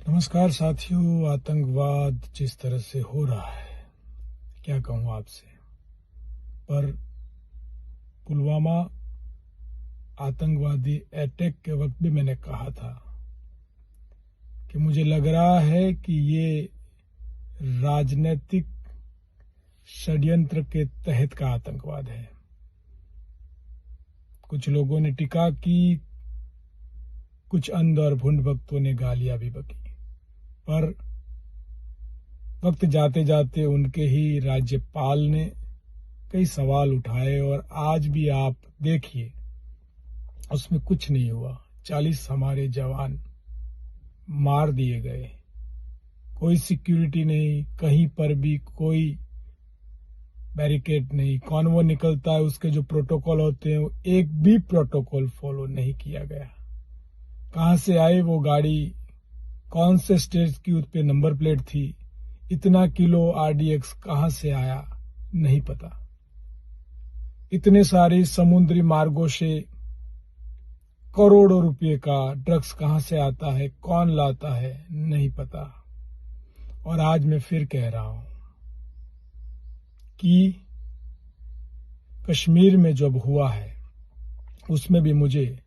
नमस्कार साथियों। आतंकवाद जिस तरह से हो रहा है, क्या कहूँ आपसे। पर पुलवामा आतंकवादी अटैक के वक्त भी मैंने कहा था कि मुझे लग रहा है कि ये राजनीतिक षड्यंत्र के तहत का आतंकवाद है। कुछ लोगों ने टीका की, कुछ अंध और भुंड भक्तों ने गालियां भी बकी, पर वक्त जाते जाते उनके ही राज्यपाल ने कई सवाल उठाए और आज भी आप देखिए उसमें कुछ नहीं हुआ। 40 हमारे जवान मार दिए गए, कोई सिक्योरिटी नहीं, कहीं पर भी कोई बैरिकेड नहीं, कॉन्वॉय निकलता है उसके जो प्रोटोकॉल होते हैं एक भी प्रोटोकॉल फॉलो नहीं किया गया। कहां से आई वो गाड़ी, कौन से स्टेट की उस पे नंबर प्लेट थी, इतना किलो आरडीएक्स कहां से आया नहीं पता। इतने सारे समुद्री मार्गों से करोड़ों रुपए का ड्रग्स कहां से आता है, कौन लाता है नहीं पता। और आज मैं फिर कह रहा हूं कि कश्मीर में जब हुआ है उसमें भी मुझे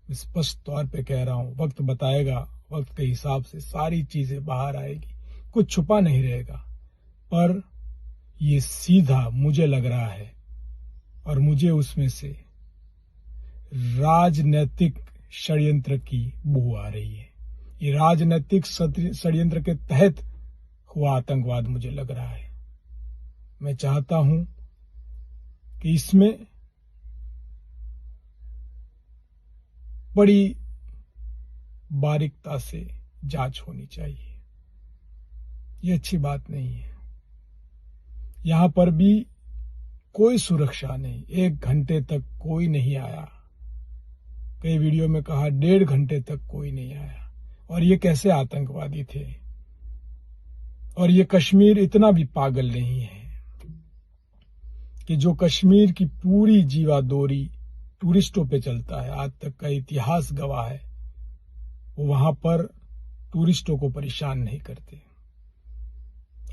स्पष्ट तौर पे कह रहा हूं, वक्त बताएगा, वक्त के हिसाब से सारी चीजें बाहर आएगी, कुछ छुपा नहीं रहेगा। पर ये सीधा मुझे लग रहा है और मुझे उसमें से राजनीतिक षड्यंत्र की बू आ रही है। ये राजनीतिक षड्यंत्र के तहत हुआ आतंकवाद मुझे लग रहा है। मैं चाहता हूं कि इसमें बड़ी बारीकता से जांच होनी चाहिए। ये अच्छी बात नहीं है। यहां पर भी कोई सुरक्षा नहीं, 1 घंटे तक कोई नहीं आया। कई वीडियो में कहा 1.5 घंटे तक कोई नहीं आया। और ये कैसे आतंकवादी थे। और ये कश्मीर इतना भी पागल नहीं है कि जो कश्मीर की पूरी जीवादोरी टूरिस्टों पे चलता है, आज तक का इतिहास गवाह है, वो वहां पर टूरिस्टों को परेशान नहीं करते।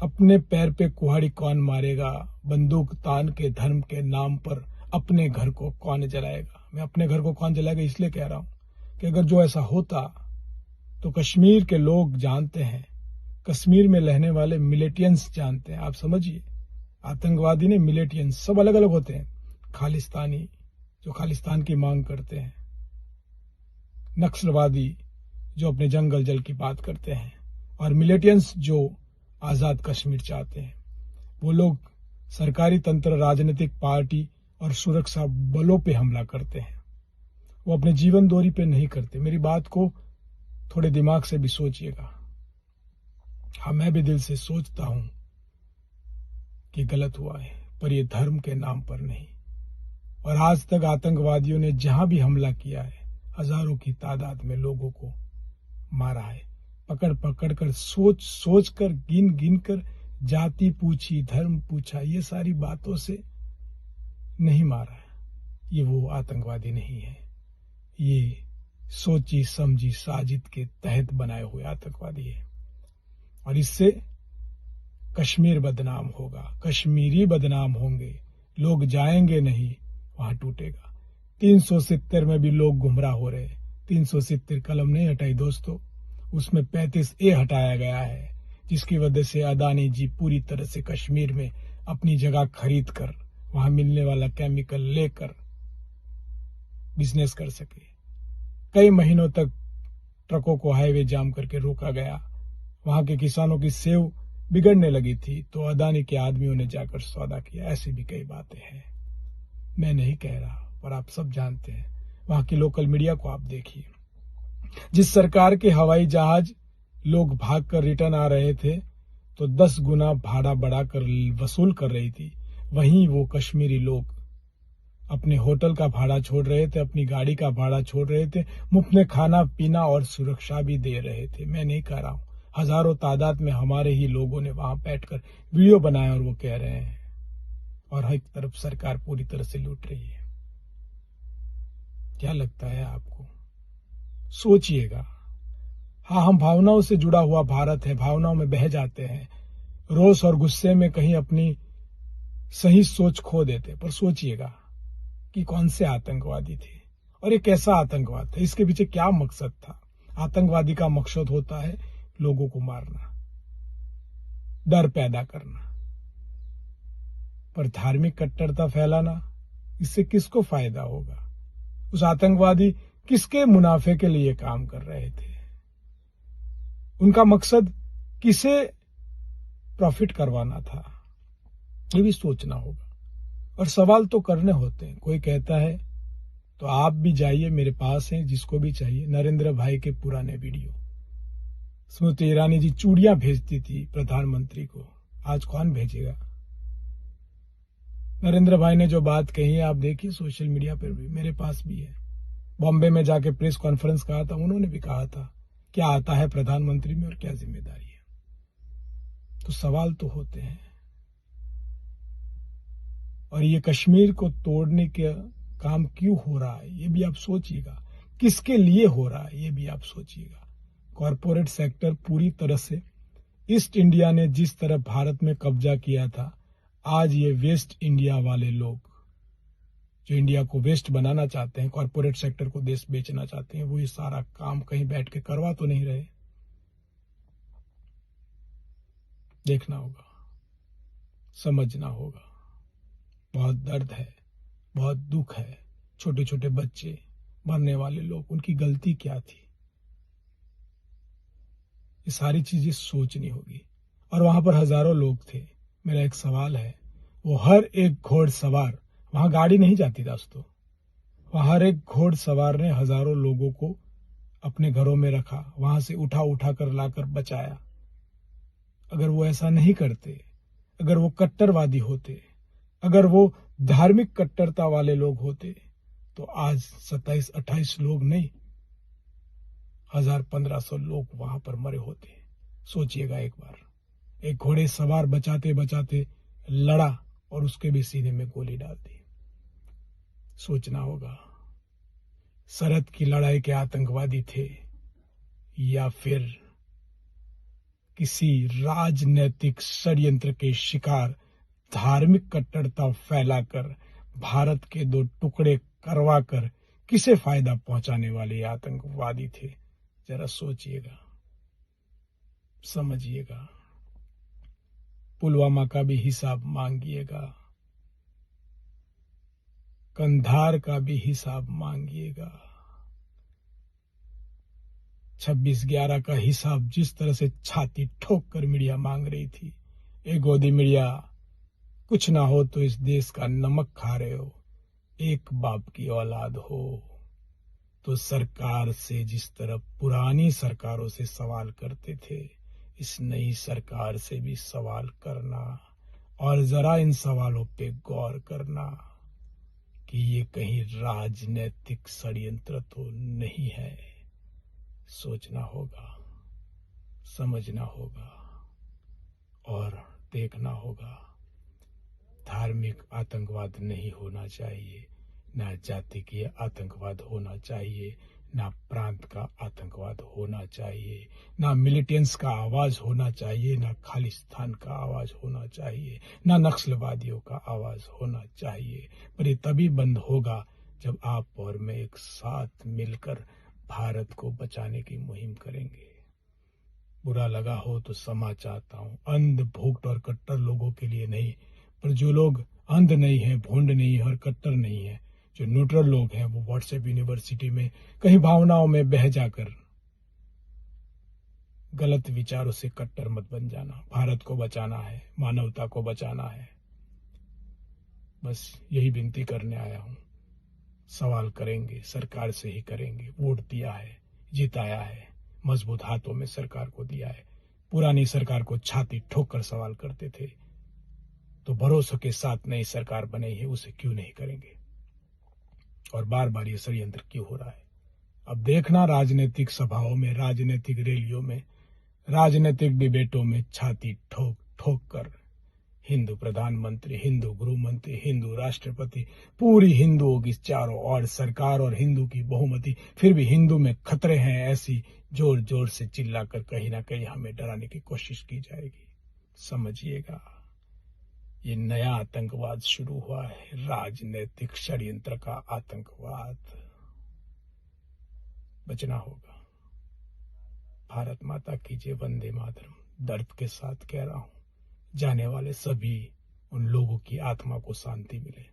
अपने पैर पे कुल्हाड़ी कौन मारेगा, बंदूक तान के धर्म के नाम पर अपने घर को कौन जलाएगा। मैं अपने घर को कौन जलाएगा इसलिए कह रहा हूं कि अगर जो ऐसा होता तो कश्मीर के लोग जानते हैं, कश्मीर में रहने वाले मिलिटेंट्स जानते हैं। आप समझिए, आतंकवादी ने मिलिटेंट्स सब अलग अलग होते हैं। खालिस्तानी जो खालिस्तान की मांग करते हैं, नक्सलवादी जो अपने जंगल जल की बात करते हैं, और मिलिटेंट्स जो आजाद कश्मीर चाहते हैं। वो लोग सरकारी तंत्र, राजनीतिक पार्टी और सुरक्षा बलों पे हमला करते हैं। वो अपने जीवन दोरी पे नहीं करते। मेरी बात को थोड़े दिमाग से भी सोचिएगा। हाँ, मैं भी दिल से सोचता हूं कि गलत हुआ है, पर यह धर्म के नाम पर नहीं। और आज तक आतंकवादियों ने जहां भी हमला किया है, हजारों की तादाद में लोगों को मारा है। पकड़ पकड़ कर, सोच सोच कर, गिन गिन कर, जाति पूछी, धर्म पूछा, ये सारी बातों से नहीं मारा है। ये वो आतंकवादी नहीं है, ये सोची समझी साजिद के तहत बनाए हुए आतंकवादी है। और इससे कश्मीर बदनाम होगा, कश्मीरी बदनाम होंगे, लोग जाएंगे नहीं, वहां टूटेगा। 370 में भी लोग गुमराह हो रहे। 370 कलम नहीं हटाई दोस्तों, उसमें 35A हटाया गया है, जिसकी वजह से अदानी जी पूरी तरह से कश्मीर में अपनी जगह खरीद कर, वहां मिलने वाला केमिकल लेकर बिजनेस कर सके। कई महीनों तक ट्रकों को हाईवे जाम करके रोका गया। वहां के किसानों की सेव बिगड़ने लगी थी तो अदानी के आदमियों ने जाकर सौदा किया। ऐसी भी कई बातें हैं, मैं नहीं कह रहा, पर आप सब जानते हैं। वहां की लोकल मीडिया को आप देखिए। जिस सरकार के हवाई जहाज लोग भागकर रिटर्न आ रहे थे तो 10 गुना भाड़ा बढ़ाकर वसूल कर रही थी, वहीं वो कश्मीरी लोग अपने होटल का भाड़ा छोड़ रहे थे, अपनी गाड़ी का भाड़ा छोड़ रहे थे, मुफ्त में खाना पीना और सुरक्षा भी दे रहे थे। मैं नहीं कह रहा हूं, हजारों तादाद में हमारे ही लोगों ने वहां बैठकर वीडियो बनाया और वो कह रहे हैं। और एक तरफ सरकार पूरी तरह से लूट रही है। क्या लगता है आपको? सोचिएगा। हाँ, हम भावनाओं से जुड़ा हुआ भारत है, भावनाओं में बह जाते हैं, रोष और गुस्से में कहीं अपनी सही सोच खो देते। पर सोचिएगा कि कौन से आतंकवादी थे और ये कैसा आतंकवाद था, इसके पीछे क्या मकसद था। आतंकवादी का मकसद होता है लोगों को मारना, डर पैदा करना। पर धार्मिक कट्टरता फैलाना, इससे किसको फायदा होगा? उस आतंकवादी किसके मुनाफे के लिए काम कर रहे थे? उनका मकसद किसे प्रॉफिट करवाना था? ये भी सोचना होगा और सवाल तो करने होते हैं। कोई कहता है तो आप भी जाइए, मेरे पास हैं, जिसको भी चाहिए, नरेंद्र भाई के पुराने वीडियो। स्मृति ईरानी जी चूड़ियां भेजती थी प्रधानमंत्री को, आज कौन भेजेगा? नरेंद्र भाई ने जो बात कही है आप देखिए सोशल मीडिया पर भी, मेरे पास भी है। बॉम्बे में जाके प्रेस कॉन्फ्रेंस कहा था, उन्होंने भी कहा था क्या आता है प्रधानमंत्री में और क्या जिम्मेदारी है। तो सवाल तो होते हैं। और ये कश्मीर को तोड़ने का काम क्यों हो रहा है ये भी आप सोचिएगा, किसके लिए हो रहा है ये भी आप सोचिएगा। कॉरपोरेट सेक्टर पूरी तरह से, ईस्ट इंडिया ने जिस तरह भारत में कब्जा किया था, आज ये वेस्ट इंडिया वाले लोग जो इंडिया को वेस्ट बनाना चाहते हैं, कॉरपोरेट सेक्टर को देश बेचना चाहते हैं, वो ये सारा काम कहीं बैठ के करवा तो नहीं रहे। देखना होगा, समझना होगा। बहुत दर्द है, बहुत दुख है। छोटे छोटे बच्चे, मरने वाले लोग, उनकी गलती क्या थी? ये सारी चीजें सोचनी होगी। और वहां पर हजारों लोग थे। मेरा एक सवाल है, वो हर एक घोड़सवार, वहां गाड़ी नहीं जाती दोस्तों, वहां हर एक घोड़सवार ने हजारों लोगों को अपने घरों में रखा, वहां से उठा उठा कर लाकर बचाया। अगर वो ऐसा नहीं करते, अगर वो कट्टरवादी होते, अगर वो धार्मिक कट्टरता वाले लोग होते, तो आज 27-28 लोग नहीं, 1000-1500 लोग वहां पर मरे होते। सोचिएगा एक बार, एक घोड़े सवार बचाते बचाते लड़ा और उसके भी सीने में गोली डाल दी। सोचना होगा, सरहद की लड़ाई के आतंकवादी थे या फिर किसी राजनैतिक षड्यंत्र के शिकार, धार्मिक कट्टरता फैलाकर भारत के दो टुकड़े करवाकर किसे फायदा पहुंचाने वाले आतंकवादी थे? जरा सोचिएगा, समझिएगा। पुलवामा का भी हिसाब मांगिएगा, कंधार का भी हिसाब मांगिएगा। 26/11 का हिसाब जिस तरह से छाती ठोक कर मीडिया मांग रही थी, ए गोदी मीडिया, कुछ ना हो तो इस देश का नमक खा रहे हो, एक बाप की औलाद हो तो सरकार से जिस तरह पुरानी सरकारों से सवाल करते थे, इस नई सरकार से भी सवाल करना। और जरा इन सवालों पे गौर करना कि ये कहीं राजनीतिक षड्यंत्र तो नहीं है। सोचना होगा, समझना होगा और देखना होगा। धार्मिक आतंकवाद नहीं होना चाहिए, ना जाति की आतंकवाद होना चाहिए, ना प्रांत का आतंकवाद होना चाहिए, ना मिलिटेंट्स का आवाज होना चाहिए, ना खालिस्तान का आवाज होना चाहिए, ना नक्सलवादियों का आवाज होना चाहिए। पर ये तभी बंद होगा जब आप और मैं एक साथ मिलकर भारत को बचाने की मुहिम करेंगे। बुरा लगा हो तो क्षमा चाहता हूं, अंध भोक्त और कट्टर लोगों के लिए नहीं, पर जो लोग अंध नहीं है, भोंड नहीं है और कट्टर नहीं है, जो न्यूट्रल लोग हैं, वो व्हाट्सएप यूनिवर्सिटी में कहीं भावनाओं में बह जाकर गलत विचारों से कट्टर मत बन जाना। भारत को बचाना है, मानवता को बचाना है, बस यही विनती करने आया हूं। सवाल करेंगे, सरकार से ही करेंगे। वोट दिया है, जिताया है, मजबूत हाथों में सरकार को दिया है। पुरानी सरकार को छाती ठोक कर सवाल करते थे, तो भरोसे के साथ नई सरकार बनी है, उसे क्यों नहीं करेंगे? और बार बार ये षड्यंत्र क्यों हो रहा है? अब देखना, राजनीतिक सभाओं में, राजनीतिक रैलियों में, राजनीतिक डिबेटों में छाती ठोक ठोक कर हिंदू प्रधानमंत्री, हिंदू गृह मंत्री, हिंदू राष्ट्रपति, पूरी हिंदुओं की चारों ओर सरकार और हिंदू की बहुमति, फिर भी हिंदू में खतरे हैं, ऐसी जोर जोर से चिल्लाकर कहीं ना कहीं हमें डराने की कोशिश की जाएगी। समझिएगा, ये नया आतंकवाद शुरू हुआ है, राजनीतिक षड्यंत्र का आतंकवाद। बचना होगा। भारत माता की जय, वंदे मातरम। दर्द के साथ कह रहा हूं, जाने वाले सभी उन लोगों की आत्मा को शांति मिले।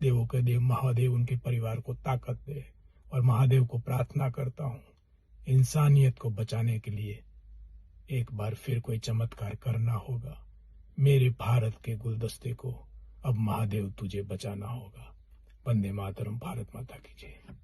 देवों के देव महादेव उनके परिवार को ताकत दे, और महादेव को प्रार्थना करता हूं, इंसानियत को बचाने के लिए एक बार फिर कोई चमत्कार करना होगा। मेरे भारत के गुलदस्ते को अब महादेव तुझे बचाना होगा। वंदे मातरम। भारत माता की जय।